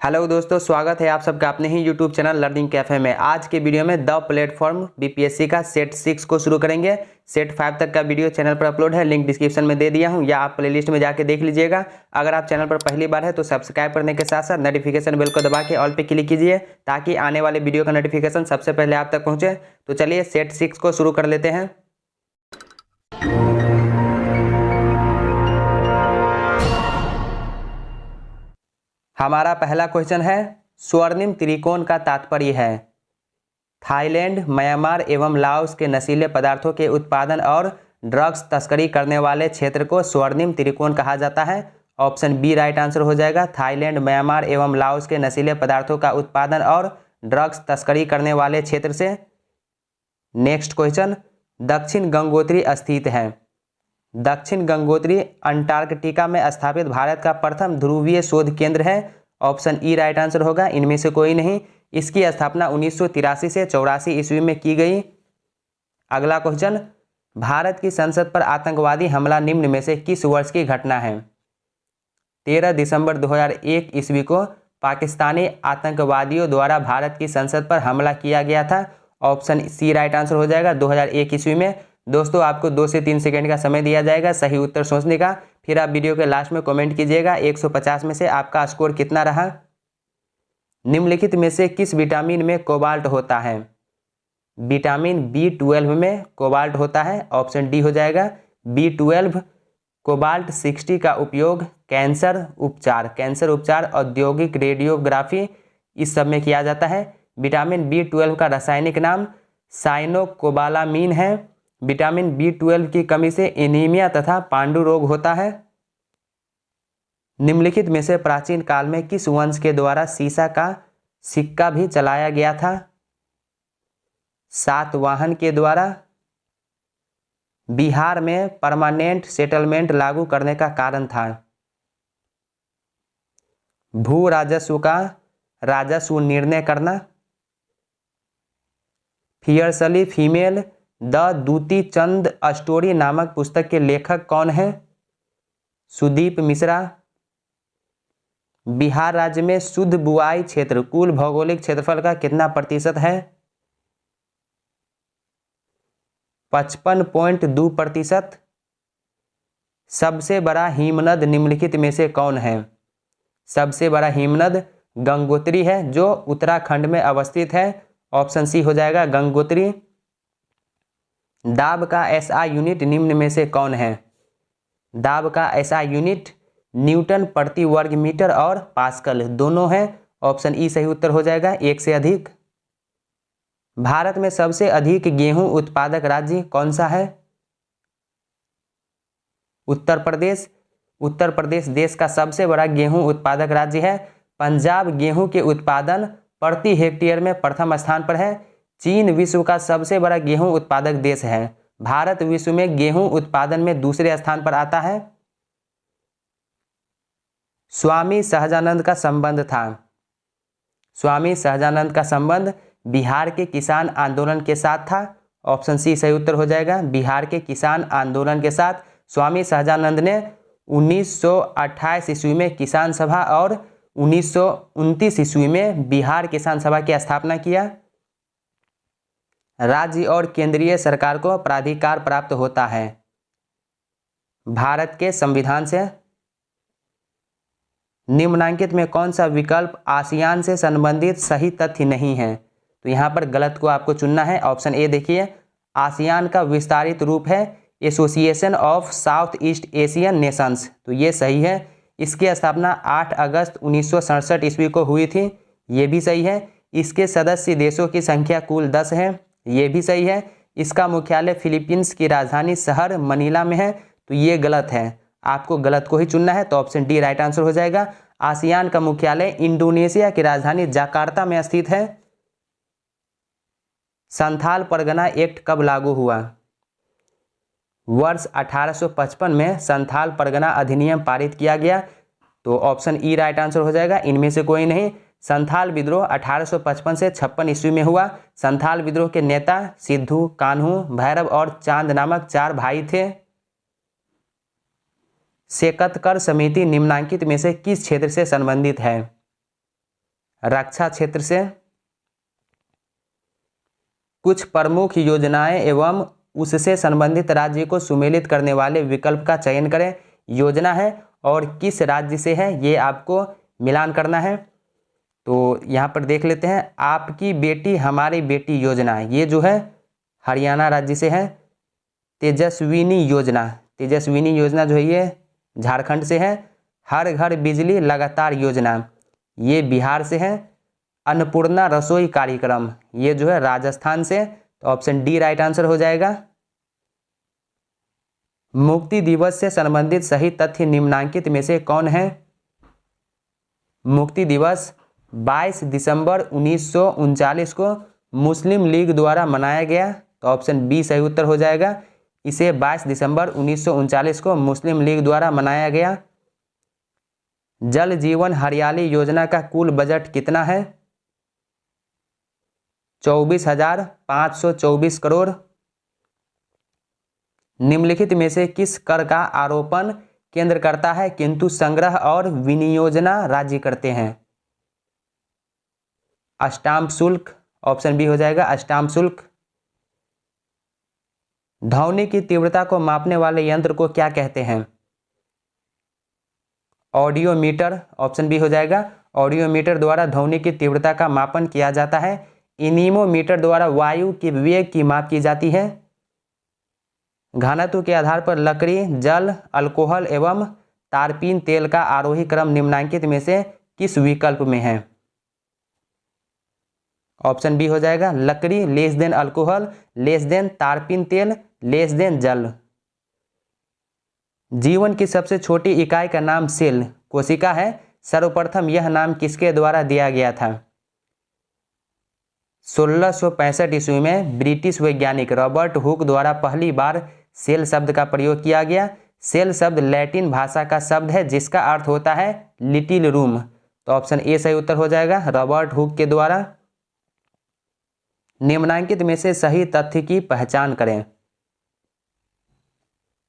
Hello दोस्तों, स्वागत है आप सबका अपने ही यूट्यूब चैनल लर्निंग कैफे में। आज के वीडियो में द प्लेटफॉर्म बीपीएससी का सेट 6 को शुरू करेंगे। सेट 5 तक का वीडियो चैनल पर अपलोड है, लिंक डिस्क्रिप्शन में दे दिया हूं या आप प्लेलिस्ट में जाके देख लीजिएगा। अगर आप चैनल पर पहली बार है तो सब्सक्राइब करने के साथ साथ नोटिफिकेशन बेल को दबा के ऑल पे क्लिक कीजिए ताकि आने वाले वीडियो का नोटिफिकेशन सबसे पहले आप तक पहुँचे। तो चलिए सेट 6 को शुरू कर लेते हैं। हमारा पहला क्वेश्चन है, स्वर्णिम त्रिकोण का तात्पर्य है थाईलैंड, म्यांमार एवं लाओस के नशीले पदार्थों के उत्पादन और ड्रग्स तस्करी करने वाले क्षेत्र को स्वर्णिम त्रिकोण कहा जाता है। ऑप्शन बी राइट आंसर हो जाएगा। थाईलैंड, म्यांमार एवं लाओस के नशीले पदार्थों का उत्पादन और ड्रग्स तस्करी करने वाले क्षेत्र से। नेक्स्ट क्वेश्चन, दक्षिण गंगोत्री स्थित है। दक्षिण गंगोत्री अंटार्कटिका में स्थापित भारत का प्रथम ध्रुवीय शोध केंद्र है। ऑप्शन ई राइट आंसर होगा, इनमें से कोई नहीं। इसकी स्थापना 1983 से 84 ईस्वी में की गई। अगला क्वेश्चन, भारत की संसद पर आतंकवादी हमला निम्न में से किस वर्ष की घटना है? 13 दिसंबर 2001 ईस्वी को पाकिस्तानी आतंकवादियों द्वारा भारत की संसद पर हमला किया गया था। ऑप्शन सी राइट आंसर हो जाएगा, 2001 ईस्वी में। दोस्तों, आपको 2 से 3 सेकंड का समय दिया जाएगा सही उत्तर सोचने का। फिर आप वीडियो के लास्ट में कमेंट कीजिएगा 150 में से आपका स्कोर कितना रहा। निम्नलिखित में से किस विटामिन में कोबाल्ट होता है? विटामिन B12 में कोबाल्ट होता है। ऑप्शन डी हो जाएगा, B12। कोबाल्ट 60 का उपयोग कैंसर उपचार, औद्योगिक रेडियोग्राफी इस सब में किया जाता है। विटामिन B12 का रासायनिक नाम साइनोकोबालामीन है। विटामिन B12 की कमी से एनीमिया तथा पांडु रोग होता है। निम्नलिखित में से प्राचीन काल में किस वंश के द्वारा सीसा का सिक्का भी चलाया गया था? सातवाहन के द्वारा। बिहार में परमानेंट सेटलमेंट लागू करने का कारण था भू राजस्व का राजस्व निर्णय करना। Fiercely female the Dutee Chand story नामक पुस्तक के लेखक कौन है? सुदीप मिश्रा। बिहार राज्य में शुद्ध बुआई क्षेत्र कुल भौगोलिक क्षेत्रफल का कितना प्रतिशत है? 55.2%। सबसे बड़ा हिमनद निम्नलिखित में से कौन है? सबसे बड़ा हिमनद गंगोत्री है जो उत्तराखंड में अवस्थित है। ऑप्शन सी हो जाएगा, गंगोत्री। दाब का एसआई यूनिट निम्न में से कौन है? दाब का एसआई यूनिट न्यूटन प्रति वर्ग मीटर और पास्कल दोनों हैं। ऑप्शन ई सही उत्तर हो जाएगा, 1 से अधिक। भारत में सबसे अधिक गेहूं उत्पादक राज्य कौन सा है? उत्तर प्रदेश। उत्तर प्रदेश देश का सबसे बड़ा गेहूं उत्पादक राज्य है। पंजाब गेहूं के उत्पादन प्रति हेक्टेयर में प्रथम स्थान पर है। चीन विश्व का सबसे बड़ा गेहूं उत्पादक देश है। भारत विश्व में गेहूं उत्पादन में दूसरे स्थान पर आता है। स्वामी सहजानंद का संबंध था। स्वामी सहजानंद का संबंध बिहार के किसान आंदोलन के साथ था। ऑप्शन सी सही उत्तर हो जाएगा, बिहार के किसान आंदोलन के साथ। स्वामी सहजानंद ने 1928 ईस्वी में किसान सभा और 1929 ईस्वी में बिहार किसान सभा की स्थापना किया। राज्य और केंद्रीय सरकार को प्राधिकार प्राप्त होता है भारत के संविधान से। निम्नलिखित में कौन सा विकल्प आसियान से संबंधित सही तथ्य नहीं है? तो यहाँ पर गलत को आपको चुनना है। ऑप्शन ए देखिए, आसियान का विस्तारित रूप है association of south east Asian Nations, तो ये सही है। इसकी स्थापना 8 अगस्त 1967 ईस्वी को हुई थी, ये भी सही है। इसके सदस्य देशों की संख्या कुल 10 है, ये भी सही है। इसका मुख्यालय फिलीपींस की राजधानी शहर मनीला में है, तो ये गलत है, आपको गलत को ही चुनना है। तो ऑप्शन डी राइट आंसर हो जाएगा। आसियान का मुख्यालय इंडोनेशिया की राजधानी जकार्ता में स्थित है। संथाल परगना एक्ट कब लागू हुआ? वर्ष 1855 में संथाल परगना अधिनियम पारित किया गया। तो ऑप्शन ई राइट आंसर हो जाएगा, इनमें से कोई नहीं। संथाल विद्रोह 1855 से 56 ईस्वी में हुआ। संथाल विद्रोह के नेता सिद्धू, कान्हू, भैरव और चांद नामक 4 भाई थे। सेकतकर समिति निम्नांकित में से किस क्षेत्र से संबंधित है? रक्षा क्षेत्र से। कुछ प्रमुख योजनाएं एवं उससे संबंधित राज्य को सुमेलित करने वाले विकल्प का चयन करें। योजना है और किस राज्य से है ये आपको मिलान करना है। तो यहाँ पर देख लेते हैं, आपकी बेटी हमारी बेटी योजना, ये जो है हरियाणा राज्य से है। तेजस्विनी योजना जो है ये झारखंड से है। हर घर बिजली लगातार योजना ये बिहार से है। अन्नपूर्णा रसोई कार्यक्रम ये जो है राजस्थान से। तो ऑप्शन डी राइट आंसर हो जाएगा। मुक्ति दिवस से संबंधित सही तथ्य निम्नांकित में से कौन है? मुक्ति दिवस 22 दिसंबर 1939 को मुस्लिम लीग द्वारा मनाया गया। तो ऑप्शन बी सही उत्तर हो जाएगा। इसे 22 दिसंबर 1939 को मुस्लिम लीग द्वारा मनाया गया। जल जीवन हरियाली योजना का कुल बजट कितना है? 24,524 करोड़। निम्नलिखित में से किस कर का आरोपण केंद्र करता है किंतु संग्रह और विनियोजना राज्य करते हैं? स्टाम्प शुल्क, ऑप्शन बी हो जाएगा स्टाम्प शुल्क। ध्वनि की तीव्रता को मापने वाले यंत्र को क्या कहते हैं? ऑडियोमीटर, ऑप्शन बी हो जाएगा। ऑडियोमीटर द्वारा ध्वनि की तीव्रता का मापन किया जाता है। एनीमोमीटर द्वारा वायु के वेग की माप की जाती है। घनत्व के आधार पर लकड़ी, जल, अल्कोहल एवं तारपीन तेल का आरोही क्रम निम्नांकित में से किस विकल्प में है? ऑप्शन बी हो जाएगा लकड़ी less than alcohol, less than तारपीन तेल, लेस देन जल। जीवन की सबसे छोटी इकाई का नाम सेल कोशिका है। सर्वप्रथम यह नाम किसके द्वारा दिया गया था? 1665 ईस्वी में ब्रिटिश वैज्ञानिक रॉबर्ट हुक द्वारा पहली बार सेल शब्द का प्रयोग किया गया। सेल शब्द लैटिन भाषा का शब्द है जिसका अर्थ होता है लिटिल रूम। तो ऑप्शन ए सही उत्तर हो जाएगा रॉबर्ट हुक के द्वारा। निम्नांकित में से सही तथ्य की पहचान करें।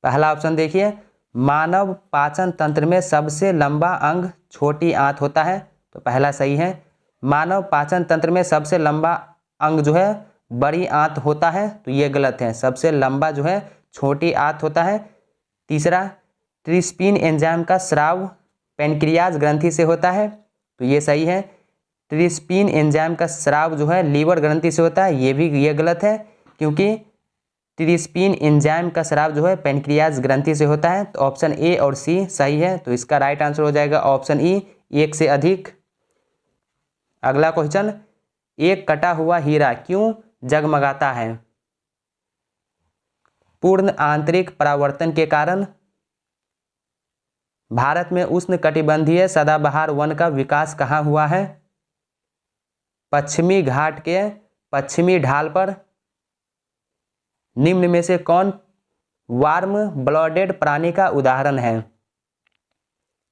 पहला ऑप्शन देखिए, मानव पाचन तंत्र में सबसे लंबा अंग छोटी आंत होता है। तो पहला सही है। मानव पाचन तंत्र में सबसे लंबा अंग जो है बड़ी आंत होता है। तो ये गलत है, सबसे लंबा जो है छोटी आंत होता है। तीसरा, ट्रिप्सिन एंजाइम का स्राव पैनक्रियाज ग्रंथि से होता है। तो ये सही है। ट्रिप्सिन एंजाइम का स्राव जो है लीवर ग्रंथि से होता है। ये गलत है क्योंकि ट्रिप्सिन एंजाइम का स्राव जो है पैनक्रियाज ग्रंथि से होता है। तो ऑप्शन ए और सी सही है। तो इसका राइट आंसर हो जाएगा ऑप्शन ई, एक से अधिक। अगला क्वेश्चन, एक कटा हुआ हीरा क्यों जगमगाता है? पूर्ण आंतरिक परावर्तन के कारण। भारत में उष्णकटिबंधीय सदाबहार वन का विकास कहाँ हुआ है? पश्चिमी घाट के पश्चिमी ढाल पर। निम्न में से कौन वार्म ब्लडेड प्राणी का उदाहरण है?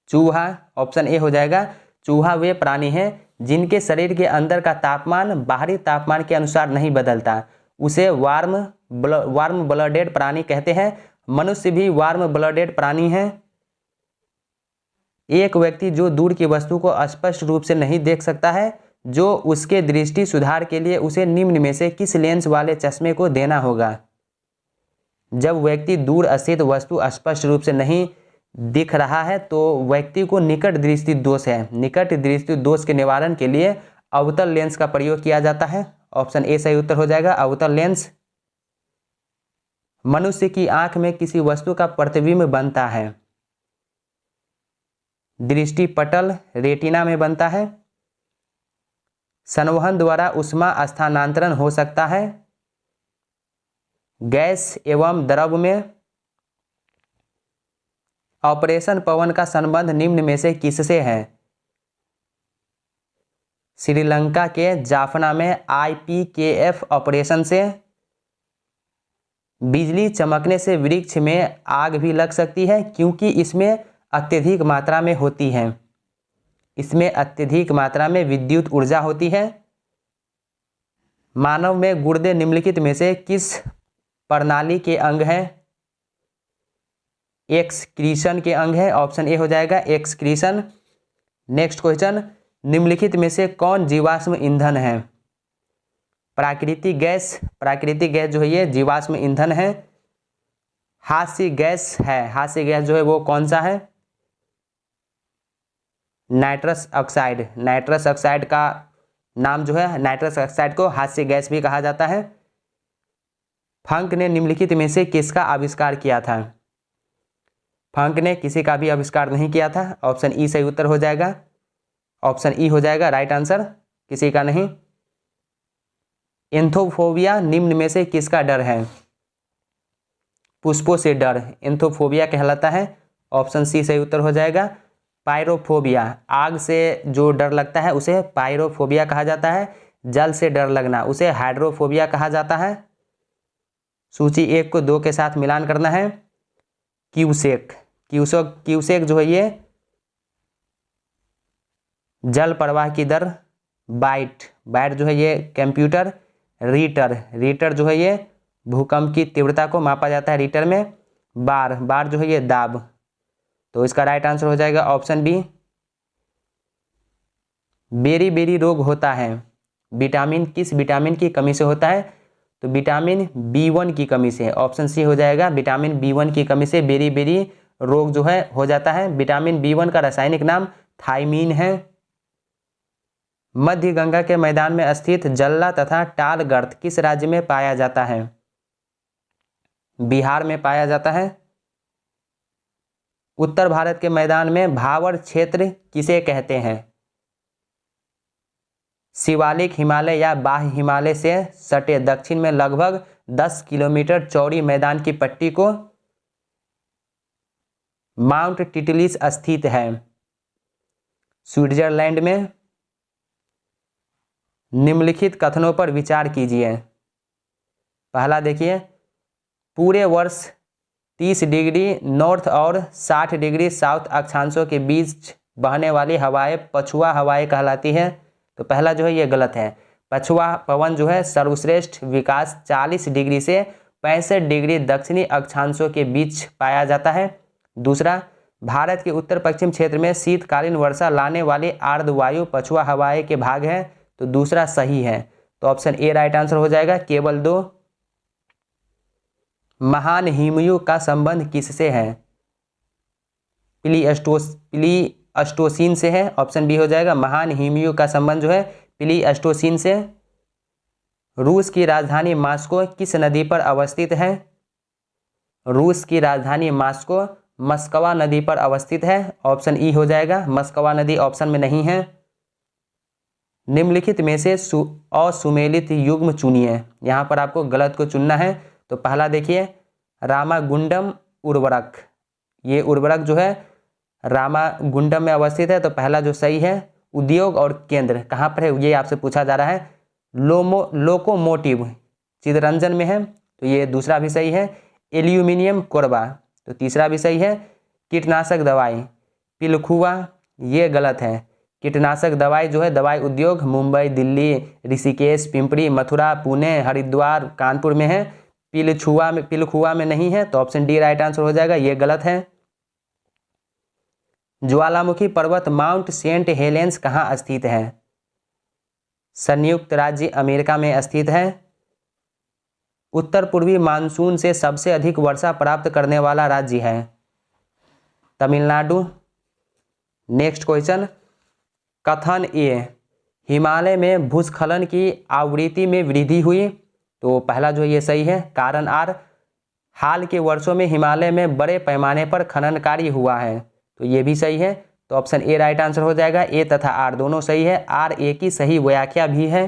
चूहा, ऑप्शन ए हो जाएगा। चूहा वे प्राणी हैं जिनके शरीर के अंदर का तापमान बाहरी तापमान के अनुसार नहीं बदलता, उसे वार्म ब्लडेड प्राणी कहते हैं। मनुष्य भी वार्म ब्लडेड प्राणी है। एक व्यक्ति जो दूर की वस्तु को स्पष्ट रूप से नहीं देख सकता है, जो उसके दृष्टि सुधार के लिए उसे निम्न में से किस लेंस वाले चश्मे को देना होगा? जब व्यक्ति दूर स्थित वस्तु स्पष्ट रूप से नहीं दिख रहा है तो व्यक्ति को निकट दृष्टि दोष है। निकट दृष्टि दोष के निवारण के लिए अवतल लेंस का प्रयोग किया जाता है। ऑप्शन ए सही उत्तर हो जाएगा अवतल लेंस। मनुष्य की आंख में किसी वस्तु का प्रतिबिंब बनता है? दृष्टि पटल रेटिना में बनता है। संवहन द्वारा ऊष्मा स्थानांतरण हो सकता है गैस एवं द्रव में। ऑपरेशन पवन का संबंध निम्न में से किससे है? श्रीलंका के जाफना में IPKF ऑपरेशन से। बिजली चमकने से वृक्ष में आग भी लग सकती है क्योंकि इसमें अत्यधिक मात्रा में होती है। इसमें अत्यधिक मात्रा में विद्युत ऊर्जा होती है। मानव में गुर्दे निम्नलिखित में से किस प्रणाली के अंग हैं? एक्सक्रीशन के अंग है। ऑप्शन ए हो जाएगा एक्सक्रीशन। नेक्स्ट क्वेश्चन, निम्नलिखित में से कौन जीवाश्म ईंधन है? प्राकृतिक गैस जो है ये जीवाश्म ईंधन है। हास्य गैस है, हास्य गैस जो है वो कौन सा है? Nitrous oxide. नाइट्रस ऑक्साइड का नाम जो है, नाइट्रस ऑक्साइड को हास्य गैस भी कहा जाता है। फंक ने निम्नलिखित में से किसका आविष्कार किया था? फंक ने किसी का भी आविष्कार नहीं किया था। ऑप्शन ई सही उत्तर हो जाएगा, ऑप्शन ई हो जाएगा राइट आंसर, किसी का नहीं। एंथोफोबिया निम्न में से किसका डर है? पुष्पों से डर एंथोफोबिया कहलाता है, ऑप्शन सी सही उत्तर हो जाएगा। पायरोफोबिया, आग से जो डर लगता है उसे पायरोफोबिया कहा जाता है। जल से डर लगना उसे हाइड्रोफोबिया कहा जाता है। सूची 1 को 2 के साथ मिलान करना है। क्यूसेक जो है ये जल प्रवाह की दर। बाइट जो है ये कंप्यूटर। रीटर जो है ये भूकंप की तीव्रता को मापा जाता है रीटर में। बार जो है ये दाब। तो इसका राइट आंसर हो जाएगा ऑप्शन बी। बेरी रोग होता है किस विटामिन की कमी से होता है? तो विटामिन B1 की कमी से, ऑप्शन सी हो जाएगा। विटामिन B1 की कमी से बेरी रोग जो है हो जाता है। विटामिन B1 का रासायनिक नाम थायमीन है। मध्य गंगा के मैदान में स्थित जल्ला तथा टाल गर्त किस राज्य में पाया जाता है? बिहार में पाया जाता है। उत्तर भारत के मैदान में भावर क्षेत्र किसे कहते हैं? शिवालिक हिमालय या बाह्य हिमालय से सटे दक्षिण में लगभग 10 किलोमीटर चौड़ी मैदान की पट्टी को माउंट टिटलिस स्थित है स्विट्जरलैंड में। निम्नलिखित कथनों पर विचार कीजिए। पहला देखिए, पूरे वर्ष 30 डिग्री नॉर्थ और 60 डिग्री साउथ अक्षांशों के बीच बहने वाली हवाएं पछुआ हवाएं कहलाती है। तो पहला जो है ये गलत है। पछुआ पवन जो है सर्वश्रेष्ठ विकास 40 डिग्री से 65 डिग्री दक्षिणी अक्षांशों के बीच पाया जाता है। दूसरा, भारत के उत्तर पश्चिम क्षेत्र में शीतकालीन वर्षा लाने वाली आर्द्र वायु पछुआ हवाएं के भाग है। तो दूसरा सही है, तो ऑप्शन ए राइट आंसर हो जाएगा। केवल 2। महान हिमयुग का संबंध किससे है? प्लीस्टोसीन से है, ऑप्शन बी हो जाएगा। महान हिमयुग का संबंध जो है प्लीस्टोसीन से। रूस की राजधानी मॉस्को किस नदी पर अवस्थित है? रूस की राजधानी मॉस्को मस्कवा नदी पर अवस्थित है, ऑप्शन ई हो जाएगा। मस्कवा नदी ऑप्शन में नहीं है। निम्नलिखित में से असुमेलित युग्म चुनिए। यहाँ पर आपको गलत को चुनना है। तो पहला देखिए, रामागुंडम उर्वरक, ये उर्वरक जो है रामागुंडम में अवस्थित है। तो पहला जो सही है, उद्योग और केंद्र कहाँ पर है ये आपसे पूछा जा रहा है। लोकोमोटिव चितरंजन में है, तो ये दूसरा भी सही है। एल्यूमिनियम कोरबा, तो तीसरा भी सही है। कीटनाशक दवाई पिलखुआ, ये गलत है। कीटनाशक दवाई जो है दवाई उद्योग मुंबई, दिल्ली, ऋषिकेश, पिंपरी, मथुरा, पुणे, हरिद्वार, कानपुर में है। पिलखुआ में नहीं है, तो ऑप्शन डी राइट आंसर हो जाएगा। ये गलत है। ज्वालामुखी पर्वत माउंट सेंट हेलेंस कहाँ स्थित है? संयुक्त राज्य अमेरिका में स्थित है। उत्तर पूर्वी मानसून से सबसे अधिक वर्षा प्राप्त करने वाला राज्य है तमिलनाडु। नेक्स्ट क्वेश्चन, कथन ए, हिमालय में भूस्खलन की आवृत्ति में वृद्धि हुई। तो पहला जो ये सही है। कारण आर, हाल के वर्षों में हिमालय में बड़े पैमाने पर खनन कार्य हुआ है, तो ये भी सही है। तो ऑप्शन ए राइट आंसर हो जाएगा। ए तथा आर दोनों सही है। आर ए की सही व्याख्या भी है।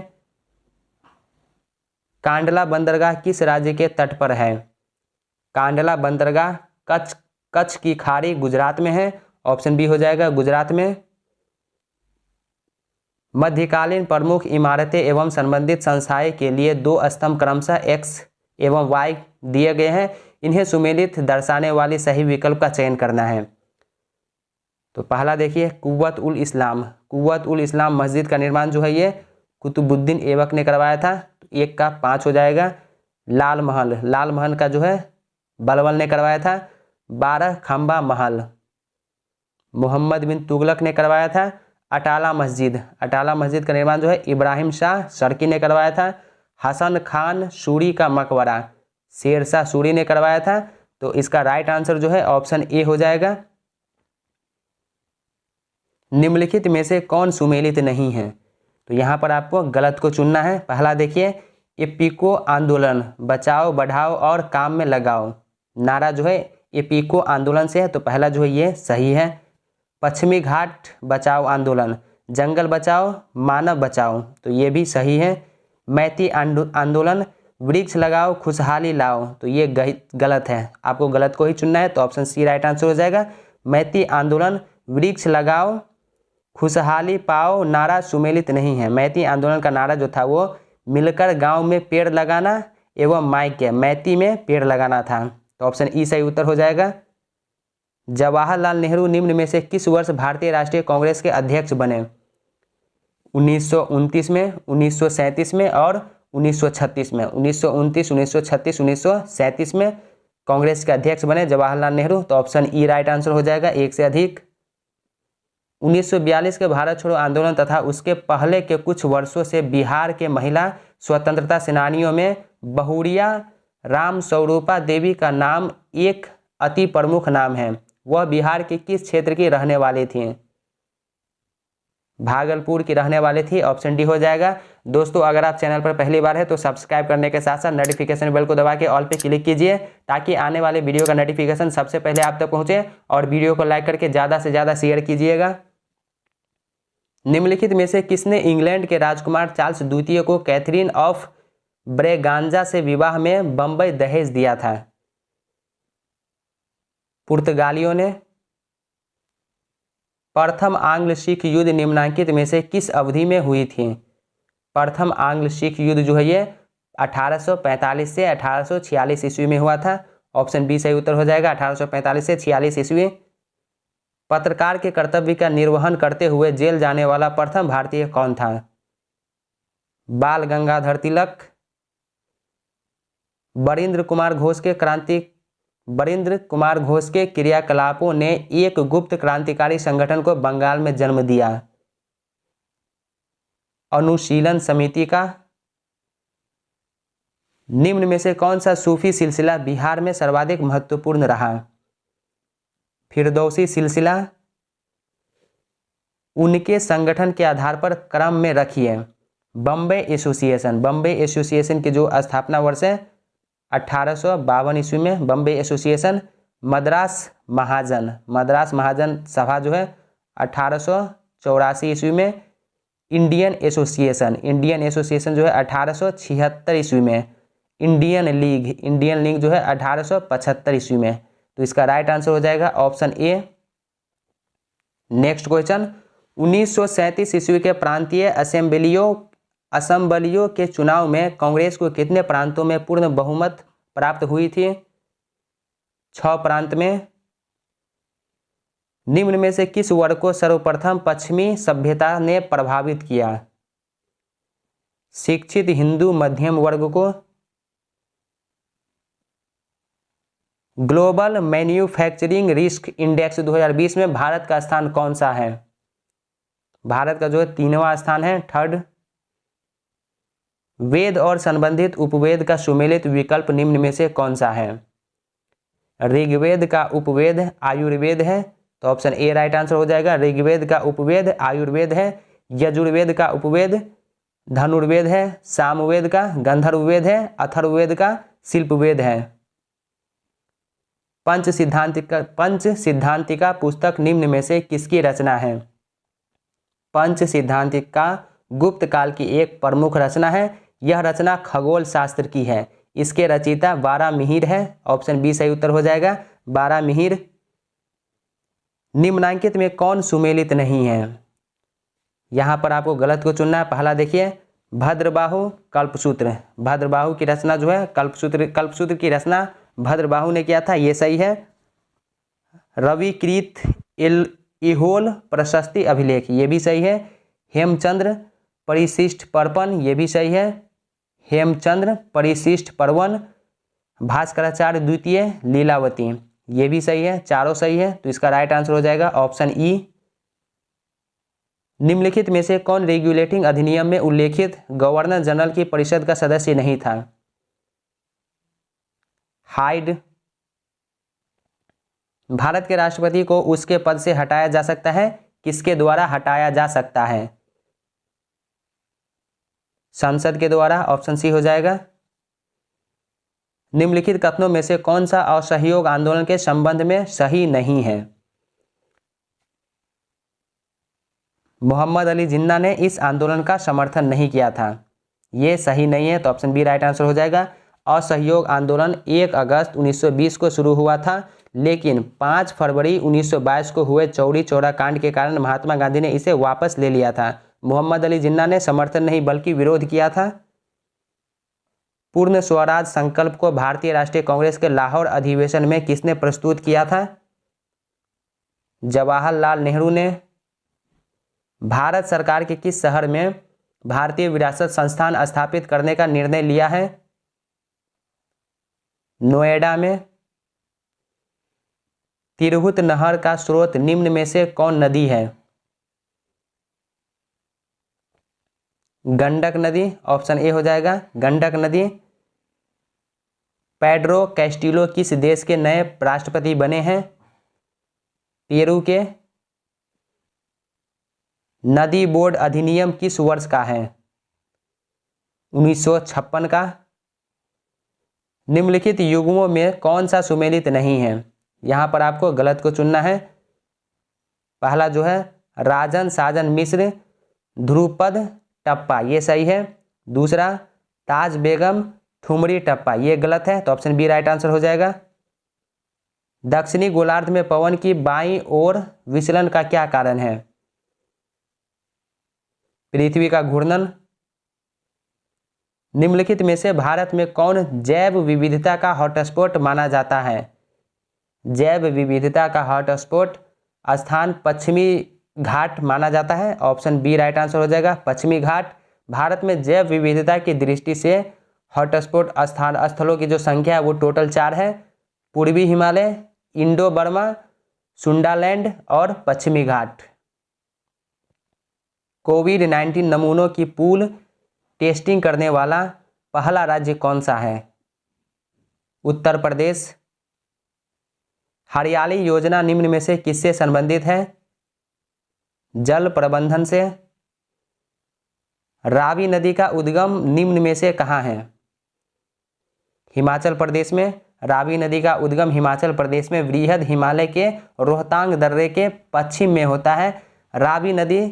कांडला बंदरगाह किस राज्य के तट पर है? कांडला बंदरगाह कच्छ की खाड़ी गुजरात में है, ऑप्शन बी हो जाएगा गुजरात में। मध्यकालीन प्रमुख इमारतें एवं संबंधित संस्थाएं के लिए 2 स्तंभ क्रमशः एक्स एवं वाई दिए गए हैं। इन्हें सुमेलित दर्शाने वाली सही विकल्प का चयन करना है। तो पहला देखिए, कुव्वत उल इस्लाम मस्जिद का निर्माण जो है ये कुतुबुद्दीन ऐबक ने करवाया था, तो 1 का 5 हो जाएगा। लाल महल का जो है बलबल ने करवाया था। 12 खंबा महल मोहम्मद बिन तुगलक ने करवाया था। अटाला मस्जिद, अटाला मस्जिद का निर्माण जो है इब्राहिम शाह शर्की ने करवाया था। हसन खान सूरी का मकबरा शेरशाह सूरी ने करवाया था। तो इसका राइट आंसर जो है ऑप्शन ए हो जाएगा। निम्नलिखित में से कौन सुमेलित नहीं है? तो यहाँ पर आपको गलत को चुनना है। पहला देखिए, एपिको आंदोलन बचाओ बढ़ाओ और काम में लगाओ, नारा जो है एपिको आंदोलन से है, तो पहला जो है ये सही है। पश्चिमी घाट बचाओ आंदोलन, जंगल बचाओ मानव बचाओ, तो ये भी सही है। मैती आंदोलन, वृक्ष लगाओ खुशहाली लाओ, तो ये गलत है, आपको गलत को ही चुनना है। तो ऑप्शन सी राइट आंसर हो जाएगा। मैती आंदोलन, वृक्ष लगाओ खुशहाली पाओ नारा सुमेलित नहीं है। मैती आंदोलन का नारा जो था वो मिलकर गांव में पेड़ लगाना एवं माइके मैती में पेड़ लगाना था। तो ऑप्शन ई सही उत्तर हो जाएगा। जवाहरलाल नेहरू निम्न में से किस वर्ष भारतीय राष्ट्रीय कांग्रेस के अध्यक्ष बने? 1929 में, 1937 में और 1936 में। 1929, 1936, 1937 में कांग्रेस के अध्यक्ष बने जवाहरलाल नेहरू। तो ऑप्शन ई राइट आंसर हो जाएगा, एक से अधिक। 1942 के भारत छोड़ो आंदोलन तथा उसके पहले के कुछ वर्षों से बिहार के महिला स्वतंत्रता सेनानियों में बहुरिया राम स्वरूपा देवी का नाम एक अति प्रमुख नाम है। वह बिहार के किस क्षेत्र की रहने वाली थी? भागलपुर की रहने वाली थी। ऑप्शन डी हो जाएगा। दोस्तों, अगर आप चैनल पर पहली बार है तो सब्सक्राइब करने के साथ साथ नोटिफिकेशन बेल को दबा के ऑल पे क्लिक कीजिए, ताकि आने वाले वीडियो का नोटिफिकेशन सबसे पहले आप तक पहुंचे। और वीडियो को लाइक करके ज़्यादा से ज़्यादा शेयर कीजिएगा। निम्नलिखित में से किसने इंग्लैंड के राजकुमार चार्ल्स द्वितीय को कैथरीन ऑफ ब्रेगांजा से विवाह में बंबई दहेज दिया था? पुर्तगालियों ने। प्रथम आंग्ल सिख युद्ध निम्नांकित में से किस अवधि में हुई थी? प्रथम आंग्ल सिख युद्ध जो है ये 1845 से 1846 ईस्वी में हुआ था। ऑप्शन बी सही उत्तर हो जाएगा, 1845 से 46 ईस्वी। पत्रकार के कर्तव्य का निर्वहन करते हुए जेल जाने वाला प्रथम भारतीय कौन था? बाल गंगाधर तिलक। बरिंद्र कुमार घोष के क्रियाकलापों ने एक गुप्त क्रांतिकारी संगठन को बंगाल में जन्म दिया। अनुशीलन समिति का। निम्न में से कौन सा सूफी सिलसिला बिहार में सर्वाधिक महत्वपूर्ण रहा? फिरदौसी सिलसिला। उनके संगठन के आधार पर क्रम में रखिए। बम्बे एसोसिएशन की जो स्थापना वर्ष है 1852 ईस्वी में बम्बे एसोसिएशन। मद्रास महाजन सभा जो है 1884 ईस्वी में। इंडियन एसोसिएशन जो है 1876 ईस्वी में। इंडियन लीग जो है 1875 ईस्वी में। तो इसका राइट आंसर हो जाएगा ऑप्शन ए। नेक्स्ट क्वेश्चन, 1937 ईस्वी के प्रांतीय असेंबलियों के चुनाव में कांग्रेस को कितने प्रांतों में पूर्ण बहुमत प्राप्त हुई थी? 6 प्रांत में। निम्न में से किस वर्ग को सर्वप्रथम पश्चिमी सभ्यता ने प्रभावित किया? शिक्षित हिंदू मध्यम वर्ग को। ग्लोबल मैन्युफैक्चरिंग रिस्क इंडेक्स 2020 में भारत का स्थान कौन सा है? भारत का जो है 3वां स्थान है, 3rd। वेद और संबंधित उपवेद का सुमेलित विकल्प निम्न में से कौन सा है? ऋग्वेद का उपवेद आयुर्वेद है, तो ऑप्शन ए राइट आंसर हो जाएगा। ऋग्वेद का उपवेद आयुर्वेद है। यजुर्वेद का उपवेद धनुर्वेद है। सामवेद का गंधर्ववेद है। अथर्ववेद का शिल्पवेद है। पंच सिद्धांतिका पुस्तक निम्न में से किसकी रचना है? पंच सिद्धांतिका गुप्त काल की एक प्रमुख रचना है। यह रचना खगोल शास्त्र की है। इसके रचयिता बारामिहिर है। ऑप्शन बी सही उत्तर हो जाएगा, बारामिहिर। निम्नांकित में कौन सुमेलित नहीं है? यहाँ पर आपको गलत को चुनना है। पहला देखिए, भद्रबाहु कल्पसूत्र। भद्रबाहु की रचना जो है कल्पसूत्र की रचना भद्रबाहु ने किया था, ये सही है। रविकृत इहोल प्रशस्ति अभिलेख, ये भी सही है। हेमचंद्र परिशिष्ट पर्पण, ये भी सही है। हेमचंद्र परिशिष्ट पर्वन। भास्कराचार्य द्वितीय लीलावती, ये भी सही है। चारों सही है। तो इसका राइट आंसर हो जाएगा ऑप्शन ई। निम्नलिखित में से कौन रेगुलेटिंग अधिनियम में उल्लेखित गवर्नर जनरल की परिषद का सदस्य नहीं था? हाइड। भारत के राष्ट्रपति को उसके पद से हटाया जा सकता है, किसके द्वारा हटाया जा सकता है? संसद के द्वारा, ऑप्शन सी हो जाएगा। निम्नलिखित कथनों में से कौन सा असहयोग आंदोलन के संबंध में सही नहीं है? मोहम्मद अली जिन्ना ने इस आंदोलन का समर्थन नहीं किया था, ये सही नहीं है, तो ऑप्शन बी राइट आंसर हो जाएगा। असहयोग आंदोलन 1 अगस्त 1920 को शुरू हुआ था, लेकिन 5 फरवरी 1922 को हुए चौरी चौरा कांड के कारण महात्मा गांधी ने इसे वापस ले लिया था। मोहम्मद अली जिन्ना ने समर्थन नहीं बल्कि विरोध किया था। पूर्ण स्वराज संकल्प को भारतीय राष्ट्रीय कांग्रेस के लाहौर अधिवेशन में किसने प्रस्तुत किया था? जवाहरलाल नेहरू ने। भारत सरकार के किस शहर में भारतीय विरासत संस्थान स्थापित करने का निर्णय लिया है? नोएडा में। तिरहुत नहर का स्रोत निम्न में से कौन नदी है? गंडक नदी, ऑप्शन ए हो जाएगा, गंडक नदी। पेड्रो कैस्टिलो किस देश के नए राष्ट्रपति बने हैं? पेरू के। नदी बोर्ड अधिनियम किस वर्ष का है? 1956 का। निम्नलिखित युग्मों में कौन सा सुमेलित नहीं है? यहाँ पर आपको गलत को चुनना है। पहला जो है राजन साजन मिश्र ध्रुपद टप्पा, ये सही है। दूसरा ताज बेगम ठुमरी टप्पा, ये गलत है, तो ऑप्शन बी राइट आंसर हो जाएगा। दक्षिणी गोलार्ध में पवन की बाईं ओर विचलन का क्या कारण है? पृथ्वी का घूर्णन। निम्नलिखित में से भारत में कौन जैव विविधता का हॉटस्पॉट माना जाता है? जैव विविधता का हॉटस्पॉट स्थान पश्चिमी घाट माना जाता है, ऑप्शन बी राइट आंसर हो जाएगा, पश्चिमी घाट। भारत में जैव विविधता की दृष्टि से हॉटस्पॉट स्थलों की जो संख्या है वो टोटल 4 है। पूर्वी हिमालय, इंडो बर्मा, सुंडालैंड और पश्चिमी घाट। कोविड-19 नमूनों की पूल टेस्टिंग करने वाला पहला राज्य कौन सा है? उत्तर प्रदेश। हरियाली योजना निम्न में से किससे संबंधित है? जल प्रबंधन से। रावी नदी का उद्गम निम्न में से कहाँ है? हिमाचल प्रदेश में। रावी नदी का उद्गम हिमाचल प्रदेश में वृहद हिमालय के रोहतांग दर्रे के पश्चिम में होता है। रावी नदी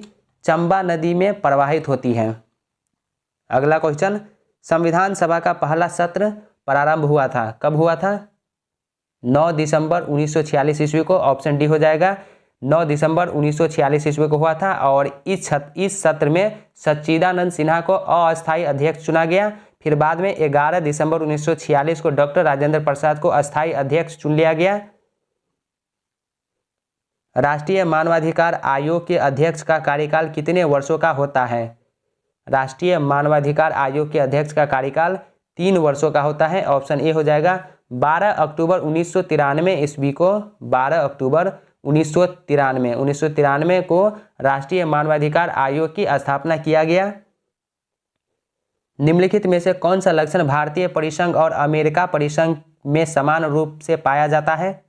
चंबा नदी में प्रवाहित होती है। अगला क्वेश्चन, संविधान सभा का पहला सत्र प्रारंभ हुआ था, कब हुआ था? 9 दिसंबर 1946 ईस्वी को, ऑप्शन डी हो जाएगा। 9 दिसंबर 1946 ईस्वी को हुआ था और इस सत्र में सच्चिदानंद सिन्हा को अस्थायी अध्यक्ष चुना गया। फिर बाद में 11 दिसंबर 1946 को डॉक्टर राजेंद्र प्रसाद को अस्थायी अध्यक्ष चुन लिया गया। राष्ट्रीय मानवाधिकार आयोग के अध्यक्ष का कार्यकाल कितने वर्षों का होता है? राष्ट्रीय मानवाधिकार आयोग के अध्यक्ष का कार्यकाल 3 वर्षों का होता है, ऑप्शन ए हो जाएगा। 12 अक्टूबर 1993 ईस्वी को 12 अक्टूबर 1993 को राष्ट्रीय मानवाधिकार आयोग की स्थापना किया गया। निम्नलिखित में से कौन सा लक्षण भारतीय परिसंघ और अमेरिका परिसंघ में समान रूप से पाया जाता है?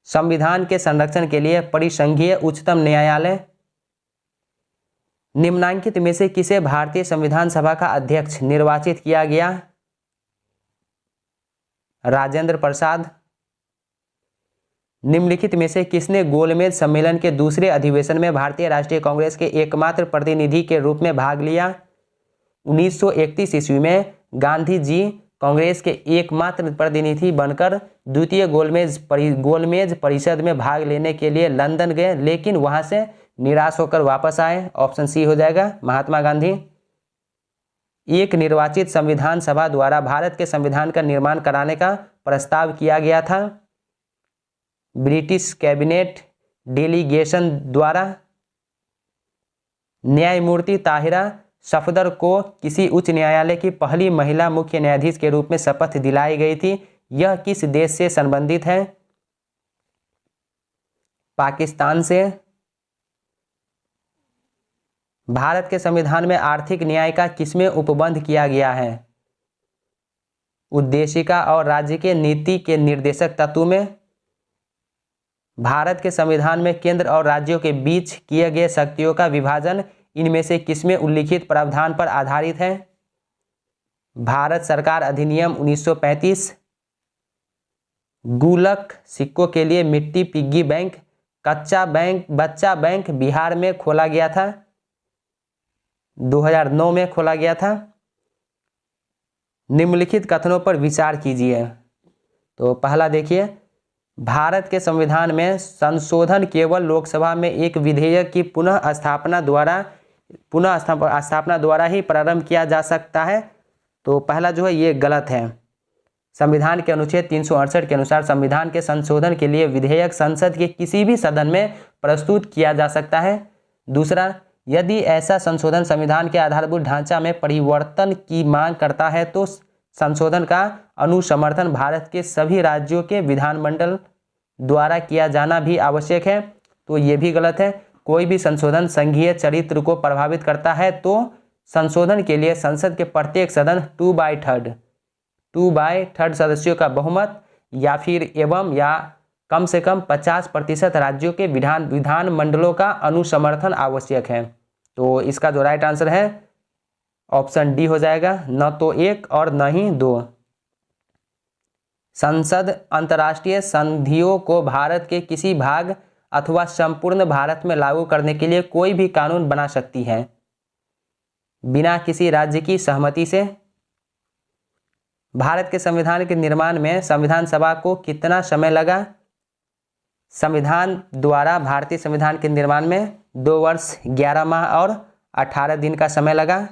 संविधान के संरक्षण के लिए परिसंघीय उच्चतम न्यायालय। निम्नांकित में से किसे भारतीय संविधान सभा का अध्यक्ष निर्वाचित किया गया? राजेंद्र प्रसाद। निम्नलिखित में से किसने गोलमेज सम्मेलन के दूसरे अधिवेशन में भारतीय राष्ट्रीय कांग्रेस के एकमात्र प्रतिनिधि के रूप में भाग लिया? 1931 ईस्वी में गांधी जी कांग्रेस के एकमात्र प्रतिनिधि बनकर द्वितीय गोलमेज परिषद में भाग लेने के लिए लंदन गए, लेकिन वहां से निराश होकर वापस आए, ऑप्शन सी हो जाएगा, महात्मा गांधी। एक निर्वाचित संविधान सभा द्वारा भारत के संविधान का निर्माण कराने का प्रस्ताव किया गया था। ब्रिटिश कैबिनेट डेलीगेशन द्वारा। न्यायमूर्ति ताहिरा सफदर को किसी उच्च न्यायालय की पहली महिला मुख्य न्यायाधीश के रूप में शपथ दिलाई गई थी, यह किस देश से संबंधित है? पाकिस्तान से। भारत के संविधान में आर्थिक न्याय का किसमें उपबंध किया गया है? उद्देशिका और राज्य के नीति के निर्देशक तत्व में। भारत के संविधान में केंद्र और राज्यों के बीच किए गए शक्तियों का विभाजन इनमें से किसमें उल्लिखित प्रावधान पर आधारित है? भारत सरकार अधिनियम 1935, गुल्लक सिक्कों के लिए मिट्टी पिग्गी बैंक, बच्चा बैंक बिहार में खोला गया था, 2009 में खोला गया था। निम्नलिखित कथनों पर विचार कीजिए। तो पहला देखिए, भारत के संविधान में संशोधन केवल लोकसभा में एक विधेयक की पुनः स्थापना द्वारा ही प्रारंभ किया जा सकता है। तो पहला जो है ये गलत है। संविधान के अनुच्छेद 368 के अनुसार संविधान के संशोधन के लिए विधेयक संसद के किसी भी सदन में प्रस्तुत किया जा सकता है। दूसरा, यदि ऐसा संशोधन संविधान के आधारभूत ढांचा में परिवर्तन की मांग करता है तो संशोधन का अनुसमर्थन भारत के सभी राज्यों के विधानमंडल द्वारा किया जाना भी आवश्यक है। तो ये भी गलत है। कोई भी संशोधन संघीय चरित्र को प्रभावित करता है तो संशोधन के लिए संसद के प्रत्येक सदन 2/3 सदस्यों का बहुमत या फिर या कम से कम 50% राज्यों के विधानमंडलों का अनुसमर्थन आवश्यक है। तो इसका जो राइट आंसर है ऑप्शन डी हो जाएगा, न तो 1 और न ही 2। संसद अंतर्राष्ट्रीय संधियों को भारत के किसी भाग अथवा संपूर्ण भारत में लागू करने के लिए कोई भी कानून बना सकती है बिना किसी राज्य की सहमति से। भारत के संविधान के निर्माण में संविधान सभा को कितना समय लगा? भारतीय संविधान के निर्माण में 2 वर्ष 11 माह और 18 दिन का समय लगा।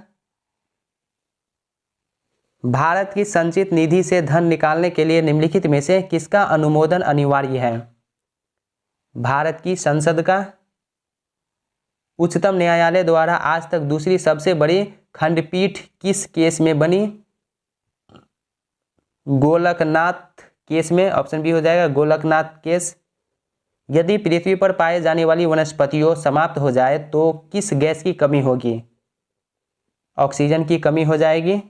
भारत की संचित निधि से धन निकालने के लिए निम्नलिखित में से किसका अनुमोदन अनिवार्य है? भारत की संसद का। उच्चतम न्यायालय द्वारा आज तक दूसरी सबसे बड़ी खंडपीठ किस केस में बनी? गोलकनाथ केस में। ऑप्शन बी हो जाएगा, गोलकनाथ केस। यदि पृथ्वी पर पाए जाने वाली वनस्पतियों समाप्त हो जाए तो किस गैस की कमी होगी? ऑक्सीजन की कमी हो जाएगी।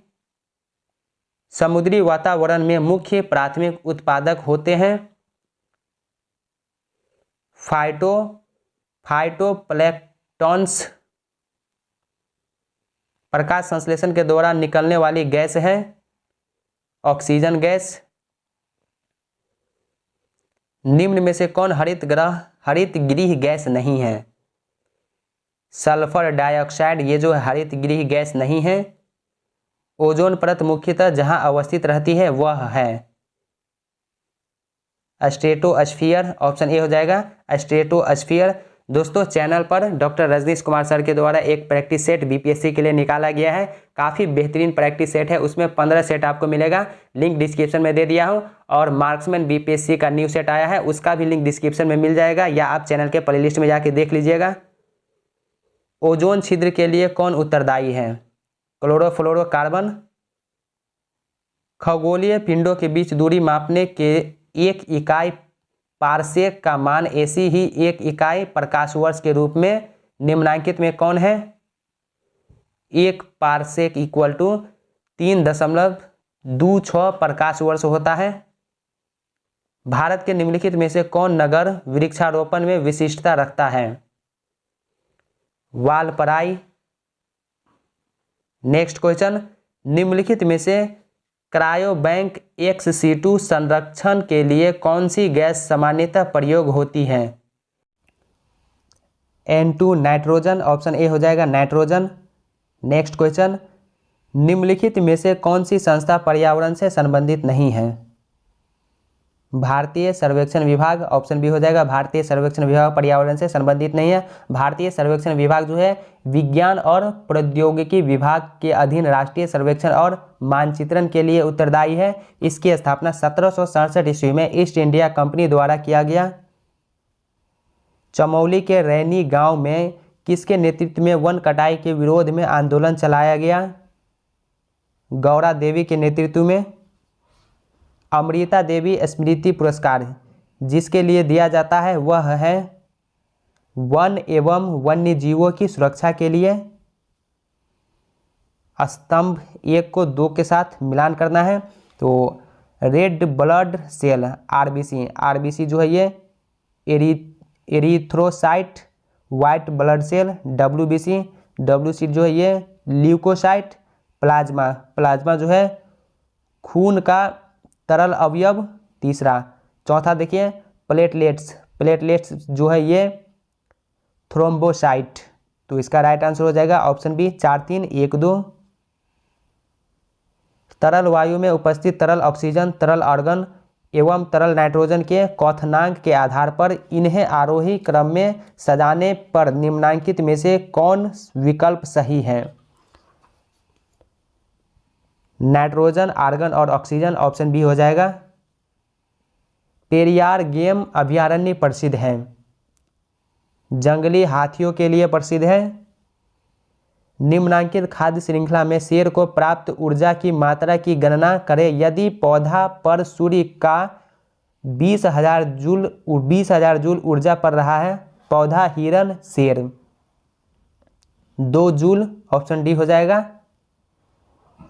समुद्री वातावरण में मुख्य प्राथमिक उत्पादक होते हैं फाइटोप्लैंक्टन्स। प्रकाश संश्लेषण के दौरान निकलने वाली गैस है ऑक्सीजन गैस। निम्न में से कौन हरित गृह गैस नहीं है? सल्फर डाइऑक्साइड, ये जो हरित गृह गैस नहीं है। ओजोन परत मुख्यतः जहां अवस्थित रहती है वह है स्ट्रेटोस्फीयर। ऑप्शन ए हो जाएगा, स्ट्रेटोस्फीयर। दोस्तों, चैनल पर डॉक्टर रजनीश कुमार सर के द्वारा एक प्रैक्टिस सेट बीपीएससी के लिए निकाला गया है। काफ़ी बेहतरीन प्रैक्टिस सेट है, उसमें 15 सेट आपको मिलेगा। लिंक डिस्क्रिप्शन में दे दिया हूं। और मार्क्समैन बीपीएससी का न्यू सेट आया है, उसका भी लिंक डिस्क्रिप्शन में मिल जाएगा, या आप चैनल के प्लेलिस्ट में जाके देख लीजिएगा। ओजोन छिद्र के लिए कौन उत्तरदायी है? क्लोरोफ्लोरोकार्बन। खगोलीय पिंडों के बीच दूरी मापने के एक इकाई पारसेक का मान ऐसी ही एक इकाई प्रकाश वर्ष के रूप में निम्नांकित में कौन है? 1 पारसेक इक्वल टू 3.26 प्रकाश वर्ष होता है। भारत के निम्नलिखित में से कौन नगर वृक्षारोपण में विशिष्टता रखता है? वालपराई। नेक्स्ट क्वेश्चन, निम्नलिखित में से क्रायोबैंक ex-situ संरक्षण के लिए कौन सी गैस सामान्यतः प्रयोग होती है? N2 nitrogen. ऑप्शन ए हो जाएगा, नाइट्रोजन। नेक्स्ट क्वेश्चन, निम्नलिखित में से कौन सी संस्था पर्यावरण से संबंधित नहीं है? भारतीय सर्वेक्षण विभाग। ऑप्शन बी हो जाएगा, भारतीय सर्वेक्षण विभाग पर्यावरण से संबंधित नहीं है। भारतीय सर्वेक्षण विभाग जो है विज्ञान और प्रौद्योगिकी विभाग के अधीन राष्ट्रीय सर्वेक्षण और मानचित्रण के लिए उत्तरदायी है। इसकी स्थापना 1767 ईस्वी में ईस्ट इंडिया कंपनी द्वारा किया गया। चमोली के रैनी गांव में किसके नेतृत्व में वन कटाई के विरोध में आंदोलन चलाया गया? गौरा देवी के नेतृत्व में। अमृता देवी स्मृति पुरस्कार जिसके लिए दिया जाता है वह है वन एवं वन्य जीवों की सुरक्षा के लिए। स्तंभ 1 को 2 के साथ मिलान करना है। तो रेड ब्लड सेल आरबीसी जो है ये erythrocyte, white blood cell WBC जो है ये ल्यूकोसाइट, प्लाज्मा जो है खून का तरल अवयव तीसरा। चौथा देखिए प्लेटलेट्स जो है ये थ्रोम्बोसाइट। तो इसका राइट आंसर हो जाएगा ऑप्शन बी 4 3 1 2। तरल वायु में उपस्थित तरल ऑक्सीजन, तरल आर्गन एवं तरल नाइट्रोजन के क्वथनांक के आधार पर इन्हें आरोही क्रम में सजाने पर निम्नलिखित में से कौन विकल्प सही है? नाइट्रोजन, आर्गन और ऑक्सीजन। ऑप्शन बी हो जाएगा। पेरियार गेम अभयारण्य प्रसिद्ध है, जंगली हाथियों के लिए प्रसिद्ध है। निम्नलिखित खाद्य श्रृंखला में शेर को प्राप्त ऊर्जा की मात्रा की गणना करें यदि पौधा पर सूर्य का 20,000 जूल ऊर्जा पड़ रहा है। पौधा, हिरन, शेर। 2 जूल। ऑप्शन डी हो जाएगा।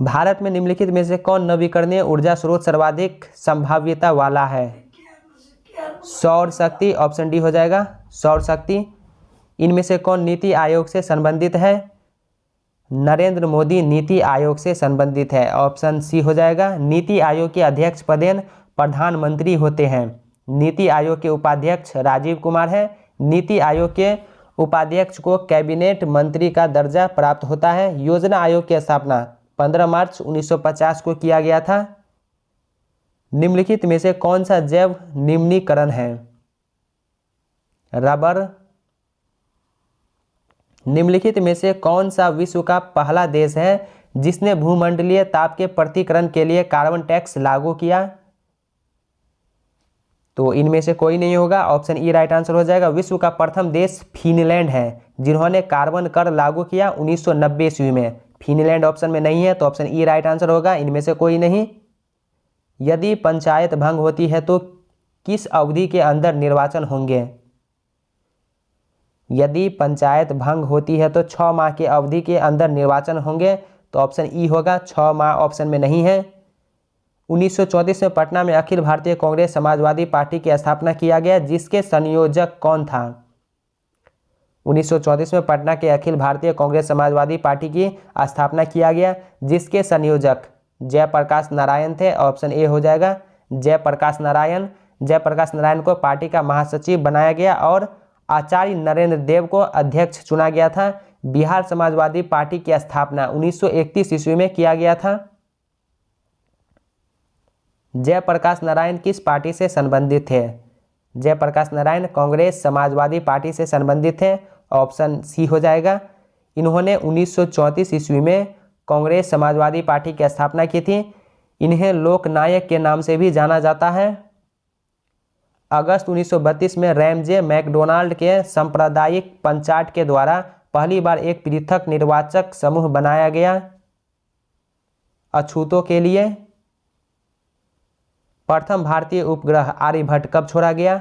भारत में निम्नलिखित में से कौन नवीकरणीय ऊर्जा स्रोत सर्वाधिक संभाव्यता वाला है? सौर शक्ति। ऑप्शन डी हो जाएगा सौर शक्ति। इनमें से कौन नीति आयोग से संबंधित है? नरेंद्र मोदी नीति आयोग से संबंधित है। ऑप्शन सी हो जाएगा। नीति आयोग के अध्यक्ष पदेन प्रधानमंत्री होते हैं। नीति आयोग के उपाध्यक्ष राजीव कुमार है। नीति आयोग के उपाध्यक्ष को कैबिनेट मंत्री का दर्जा प्राप्त होता है। योजना आयोग की स्थापना 15 मार्च 1950 को किया गया था। निम्नलिखित में से कौन सा जैव निम्नीकरण है? रबर। निम्नलिखित में से कौन सा विश्व का पहला देश है जिसने भूमंडलीय ताप के प्रतिकरण के लिए कार्बन टैक्स लागू किया? तो इनमें से कोई नहीं होगा। ऑप्शन ई राइट आंसर हो जाएगा। विश्व का प्रथम देश फिनलैंड है जिन्होंने कार्बन कर लागू किया 1990 ईस्वी में। फिनलैंड ऑप्शन में नहीं है तो ऑप्शन ई राइट आंसर होगा। इनमें से कोई नहीं। यदि पंचायत भंग होती है तो किस अवधि के अंदर निर्वाचन होंगे? यदि पंचायत भंग होती है तो 6 माह के अवधि के अंदर निर्वाचन होंगे। तो ऑप्शन ई होगा 6 माह। ऑप्शन में नहीं है। 1934 में पटना में अखिल भारतीय कांग्रेस समाजवादी पार्टी की स्थापना किया गया जिसके संयोजक कौन था? 1934 में पटना के अखिल भारतीय कांग्रेस समाजवादी पार्टी की स्थापना किया गया जिसके संयोजक जयप्रकाश नारायण थे। ऑप्शन ए हो जाएगा जयप्रकाश नारायण। जयप्रकाश नारायण को पार्टी का महासचिव बनाया गया और आचार्य नरेंद्र देव को अध्यक्ष चुना गया था। बिहार समाजवादी पार्टी की स्थापना 1931 ईस्वी में किया गया था। जयप्रकाश नारायण किस पार्टी से संबंधित थे? जयप्रकाश नारायण कांग्रेस समाजवादी पार्टी से संबंधित थे। ऑप्शन सी हो जाएगा। इन्होंने 1934 ईस्वी में कांग्रेस समाजवादी पार्टी की स्थापना की थी। इन्हें लोकनायक के नाम से भी जाना जाता है। अगस्त 1932 में रैमजे मैकडोनाल्ड के सांप्रदायिक पंचायत के द्वारा पहली बार एक पृथक निर्वाचक समूह बनाया गया अछूतों के लिए। प्रथम भारतीय उपग्रह आर्यभट्ट कब छोड़ा गया?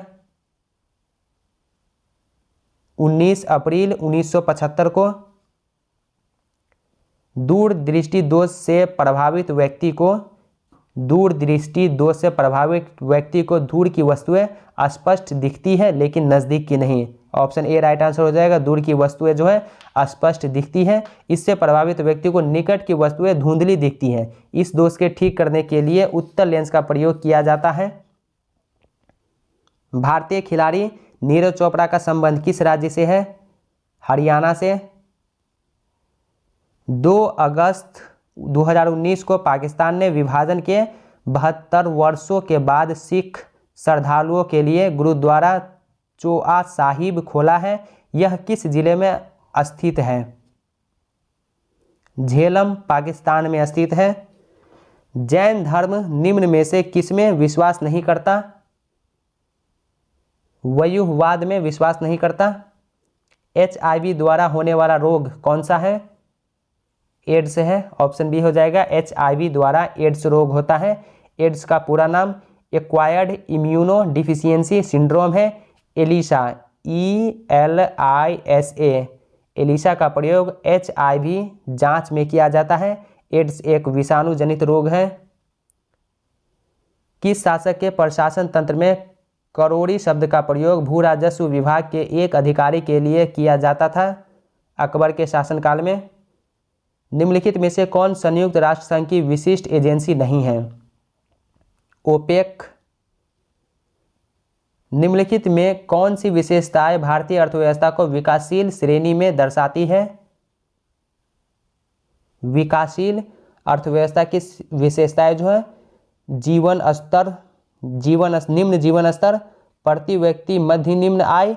19 अप्रैल 1975 को। दूरदृष्टि दोष से प्रभावित व्यक्ति को दूर की वस्तुएं स्पष्ट दिखती है लेकिन नज़दीक की नहीं। ऑप्शन ए राइट आंसर हो जाएगा। दूर की वस्तुएं जो है स्पष्ट दिखती है। इससे प्रभावित व्यक्ति को निकट की वस्तुएं धुंधली दिखती हैं। इस दोष के ठीक करने के लिए उत्तल लेंस का प्रयोग किया जाता है। भारतीय खिलाड़ी नीरज चोपड़ा का संबंध किस राज्य से है? हरियाणा से। 2 अगस्त 2019 को पाकिस्तान ने विभाजन के 72 वर्षों के बाद सिख श्रद्धालुओं के लिए गुरुद्वारा चोआ साहिब खोला है। यह किस जिले में स्थित है? झेलम पाकिस्तान में स्थित है। जैन धर्म निम्न में से किसमें विश्वास नहीं करता? वयुहवाद में विश्वास नहीं करता। HIV द्वारा होने वाला रोग कौन सा है? एड्स है। ऑप्शन बी हो जाएगा। HIV द्वारा एड्स रोग होता है। एड्स का पूरा नाम एक्वायर्ड इम्यूनो डिफिशियंसी सिंड्रोम है। एलिसा ELISA एलिसा का प्रयोग HIV जांच में किया जाता है। एड्स एक विषाणु जनित रोग है। किस शासक के प्रशासन तंत्र में करोड़ी शब्द का प्रयोग भू राजस्व विभाग के एक अधिकारी के लिए किया जाता था? अकबर के शासनकाल में। निम्नलिखित में से कौन संयुक्त राष्ट्र संघ की विशिष्ट एजेंसी नहीं है? ओपेक। निम्नलिखित में कौन सी विशेषताएं भारतीय अर्थव्यवस्था को विकासशील श्रेणी में दर्शाती है? विकासशील अर्थव्यवस्था की विशेषताएं जो है जीवन स्तर, निम्न जीवन स्तर, प्रति व्यक्ति मध्य निम्न आय,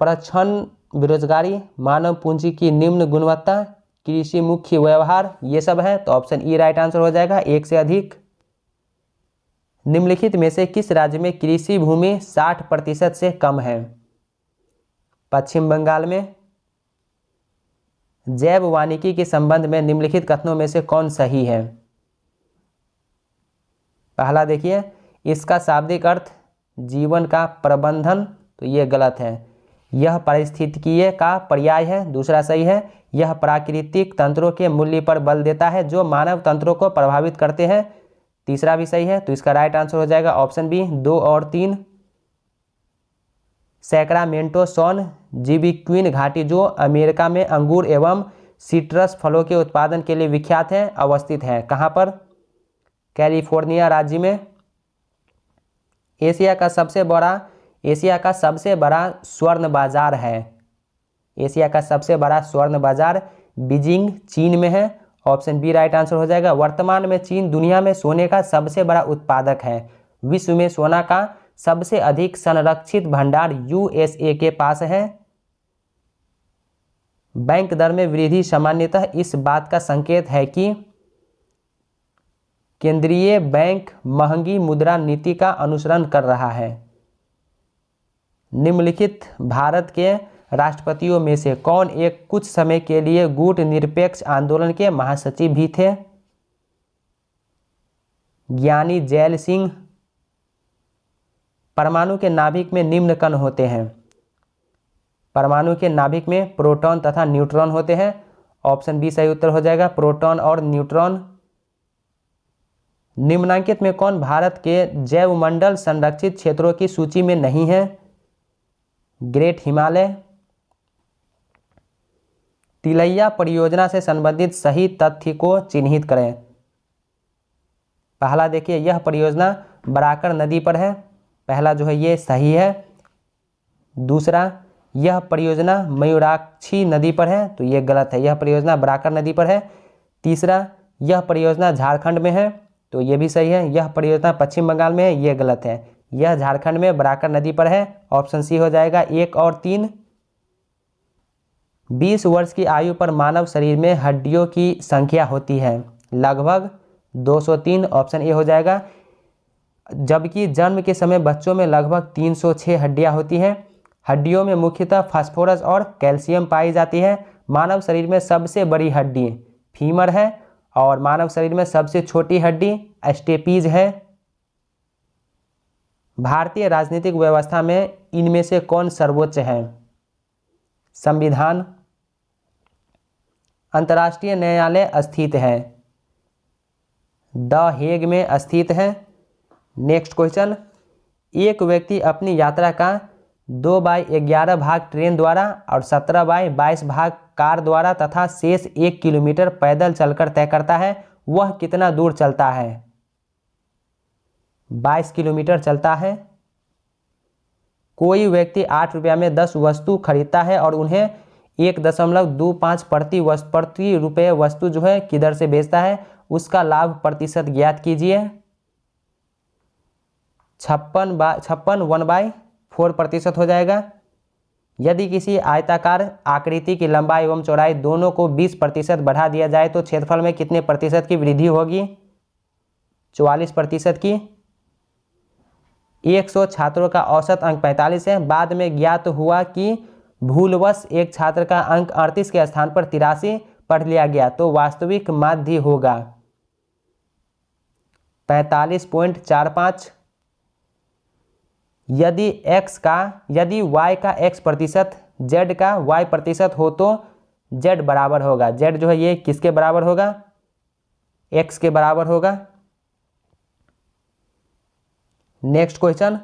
प्रच्छन्न बेरोजगारी, मानव पूंजी की निम्न गुणवत्ता, कृषि मुख्य व्यवहार, ये सब है। तो ऑप्शन ई राइट आंसर हो जाएगा, एक से अधिक। निम्नलिखित में से किस राज्य में कृषि भूमि 60% से कम है? पश्चिम बंगाल में। जैव वानिकी के संबंध में निम्नलिखित कथनों में से कौन सही है? पहला देखिए, इसका शाब्दिक अर्थ जीवन का प्रबंधन, तो ये गलत है। यह पारिस्थितिकीय का पर्याय है, दूसरा सही है। यह प्राकृतिक तंत्रों के मूल्य पर बल देता है जो मानव तंत्रों को प्रभावित करते हैं, तीसरा भी सही है। तो इसका राइट आंसर हो जाएगा ऑप्शन बी, 2 और 3। सैक्रामेंटो सैन जिबीक्विन घाटी जो अमेरिका में अंगूर एवं सिट्रस फलों के उत्पादन के लिए विख्यात है, अवस्थित है कहाँ पर? कैलिफोर्निया राज्य में। एशिया का सबसे बड़ा स्वर्ण बाजार है। एशिया का सबसे बड़ा स्वर्ण बाजार बीजिंग चीन में है, ऑप्शन बी राइट आंसर हो जाएगा। वर्तमान में चीन दुनिया में सोने का सबसे बड़ा उत्पादक है। विश्व में सोना का सबसे अधिक संरक्षित भंडार USA के पास है। बैंक दर में वृद्धि सामान्यतः इस बात का संकेत है कि केंद्रीय बैंक महंगी मुद्रा नीति का अनुसरण कर रहा है। निम्नलिखित भारत के राष्ट्रपतियों में से कौन एक कुछ समय के लिए गुट निरपेक्ष आंदोलन के महासचिव भी थे? ज्ञानी जैल सिंह। परमाणु के नाभिक में निम्न कण होते हैं। परमाणु के नाभिक में प्रोटॉन तथा न्यूट्रॉन होते हैं, ऑप्शन बी सही उत्तर हो जाएगा, प्रोटॉन और न्यूट्रॉन। निम्नांकित में कौन भारत के जैवमंडल संरक्षित क्षेत्रों की सूची में नहीं है? ग्रेट हिमालय। तिलैया परियोजना से संबंधित सही तथ्य को चिन्हित करें। पहला देखिए, यह परियोजना बराकर नदी पर है, पहला जो है ये सही है। दूसरा, यह परियोजना मयूराक्षी नदी पर है, तो ये गलत है, यह परियोजना बराकर नदी पर है। तीसरा, यह परियोजना झारखंड में है, तो ये भी सही है। यह परियोजना पश्चिम बंगाल में है, ये गलत है, यह झारखंड में बराकर नदी पर है, ऑप्शन सी हो जाएगा, 1 और 3। 20 वर्ष की आयु पर मानव शरीर में हड्डियों की संख्या होती है लगभग 203, ऑप्शन ए हो जाएगा। जबकि जन्म के समय बच्चों में लगभग 306 हड्डियां होती हैं। हड्डियों में मुख्यतः फास्फोरस और कैल्शियम पाई जाती है। मानव शरीर में सबसे बड़ी हड्डी फीमर है और मानव शरीर में सबसे छोटी हड्डी स्टेपीज है। भारतीय राजनीतिक व्यवस्था में इनमें से कौन सर्वोच्च है? संविधान। अंतर्राष्ट्रीय न्यायालय स्थित है द हेग में स्थित है। नेक्स्ट क्वेश्चन, एक व्यक्ति अपनी यात्रा का 2/11 भाग ट्रेन द्वारा और 17/22 भाग कार द्वारा तथा शेष 1 किलोमीटर पैदल चलकर तय करता है, वह कितना दूर चलता है? 22 किलोमीटर चलता है। कोई व्यक्ति 8 रुपया में 10 वस्तु खरीदता है और उन्हें 1.25 प्रति रुपये वस्तु जो है किधर से बेचता है, उसका लाभ प्रतिशत ज्ञात कीजिए। 56 1/4% हो जाएगा। यदि किसी आयताकार आकृति की लंबाई एवं चौड़ाई दोनों को 20% बढ़ा दिया जाए तो क्षेत्रफल में कितने प्रतिशत की वृद्धि होगी? 44% की। 100 छात्रों का औसत अंक 45 है। बाद में ज्ञात हुआ कि भूलवश एक छात्र का अंक 38 के स्थान पर 83 पढ़ लिया गया, तो वास्तविक माध्य होगा 45.45। यदि y का x प्रतिशत z का y प्रतिशत हो तो z बराबर होगा, z जो है ये किसके बराबर होगा, x के बराबर होगा। नेक्स्ट क्वेश्चन,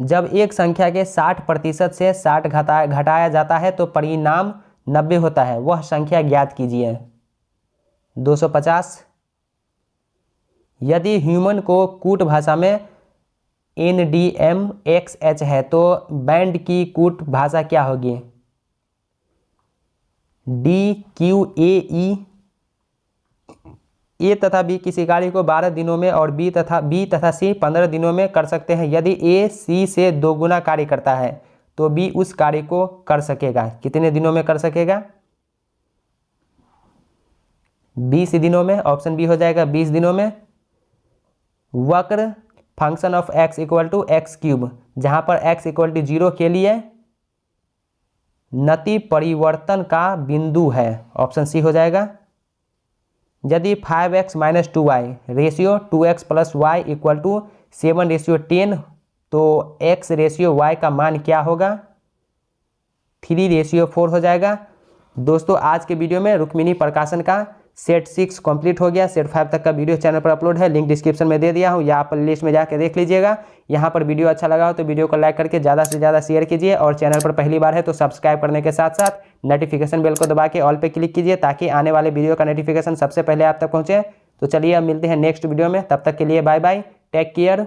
जब एक संख्या के 60% से 60 घटाया जाता है तो परिणाम 90 होता है, वह संख्या ज्ञात कीजिए। 250। यदि ह्यूमन को कूट भाषा में NDMXH है तो बैंड की कूट भाषा क्या होगी, DQAE। ए तथा बी किसी कार्य को 12 दिनों में और बी तथा सी 15 दिनों में कर सकते हैं। यदि ए सी से 2 गुना कार्य करता है तो बी उस कार्य को कर सकेगा, कितने दिनों में कर सकेगा, 20 दिनों में। ऑप्शन बी हो जाएगा 20 दिनों में। वक्र function of x equal to x cube, जहाँ पर x इक्वल टू 0 के लिए नति परिवर्तन का बिंदु है, ऑप्शन सी हो जाएगा। यदि 5x minus 2y ratio 2x plus y equal to 7:10 तो x रेशियो y का मान क्या होगा, 3:4 हो जाएगा। दोस्तों आज के वीडियो में रुक्मिणी प्रकाशन का सेट 6 कंप्लीट हो गया। सेट 5 तक का वीडियो चैनल पर अपलोड है, लिंक डिस्क्रिप्शन में दे दिया हूँ, या आप लिस्ट में जाकर देख लीजिएगा। यहाँ पर वीडियो अच्छा लगा हो तो वीडियो को लाइक करके ज़्यादा से ज़्यादा शेयर कीजिए, और चैनल पर पहली बार है तो सब्सक्राइब करने के साथ साथ नोटिफिकेशन बेल को दबा के ऑल पे क्लिक कीजिए, ताकि आने वाले वीडियो का नोटिफिकेशन सबसे पहले आप तक पहुँचे। तो चलिए अब मिलते हैं नेक्स्ट वीडियो में, तब तक के लिए बाय बाय, टेक केयर।